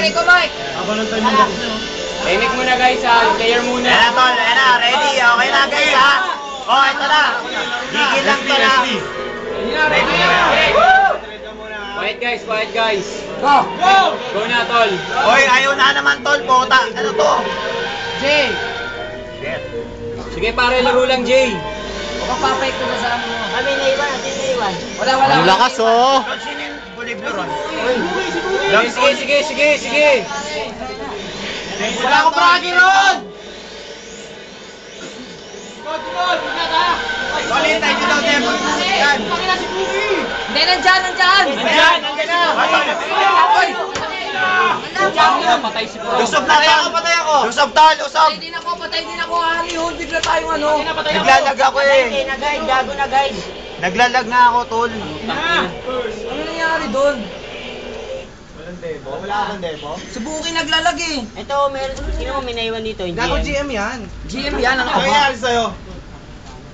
Mike, ikaw Mike. Habang ng time ng box nyo. Tahimik muna guys ha, player muna. Ayan na tol, ayan na, ready, okay na guys ha. Oh, ito na. Gigil lang to na. Ready na. Quiet guys. Go! Go na tol. Hoy, ayaw na naman tol, pota. Ano to? Jay! Sige pare, laro lang Jay. Huwag papay ko na sa ano mo. Kami naiwan, natin naiwan. Wala. Ang lakas oh. Tol, sino yung buliblo ron? Sige. Wala akong bragi ron! Tol, hintay nyo daw, Demo. Yan. Hindi, nandyan! Ayan, nandiyan na. Oy! Patay si Bro. Lusob na tol. Lusob tol, lusob. Patay din ako, Hali. Bigla tayong ano. Naglalag ako eh. Na-guide, gago na guide. Naglalag nga ako tol. Ano nangyari doon? Wala akong demo. Si Buki naglalag eh. Ito, sino mo may naiwan dito? Hindi Gago yan. GM yan. GM yan ang Ano aba. nangyari sa'yo?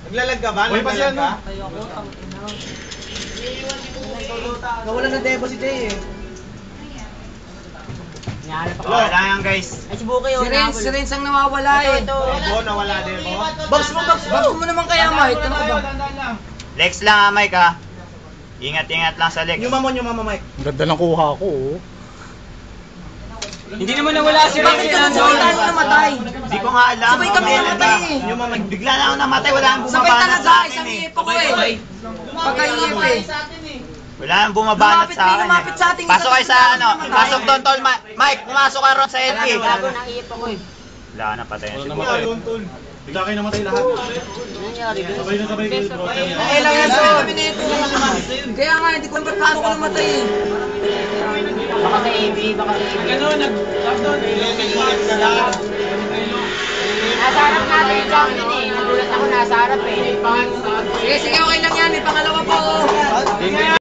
Naglalag ka ba? Naglalag ka? Nawala na debo si Jay eh. Nangyari pa. Wala yan guys. Ay, si Buki yun. Si Renz ang nawawala eh. Ito. Debo, nawala demo. Box mo naman kaya Mike. Ano ka ba? Lex lang ha Mike ha. Ingat lang sa Lex. Ang ganda ng kuha ko oh. Hindi naman nawala si Bakit ka nung sabay tayo namatay? Hindi ko nga alam. Sabay kami namatay eh. Bigla na ako namatay, wala nang Sabay bumabanat talaga, sa akin isang eh. ipo ko eh. Pagkaingip eh. Wala nang bumabanat sa akin lumapit sa ating Pasok kayo sa isa- ano, pasok doon tol. Mike, pumasok ka ron sa LP. Gago, naiip ako eh. Wala na patay na Wala siguro. namatay. Bigla kayo namatay lahat. Nangyari doon. Sabay na sabay kayo. Bro. Okay lang yan sa kami nito. Kaya nga, hindi ko ba't paano ko namatay eh. Baka sa AB, baka sa AB. Nasa harap natin yung junction eh. Nagulat ako nasa harap eh. Sige, okay lang yan. May pangalawa pa oh.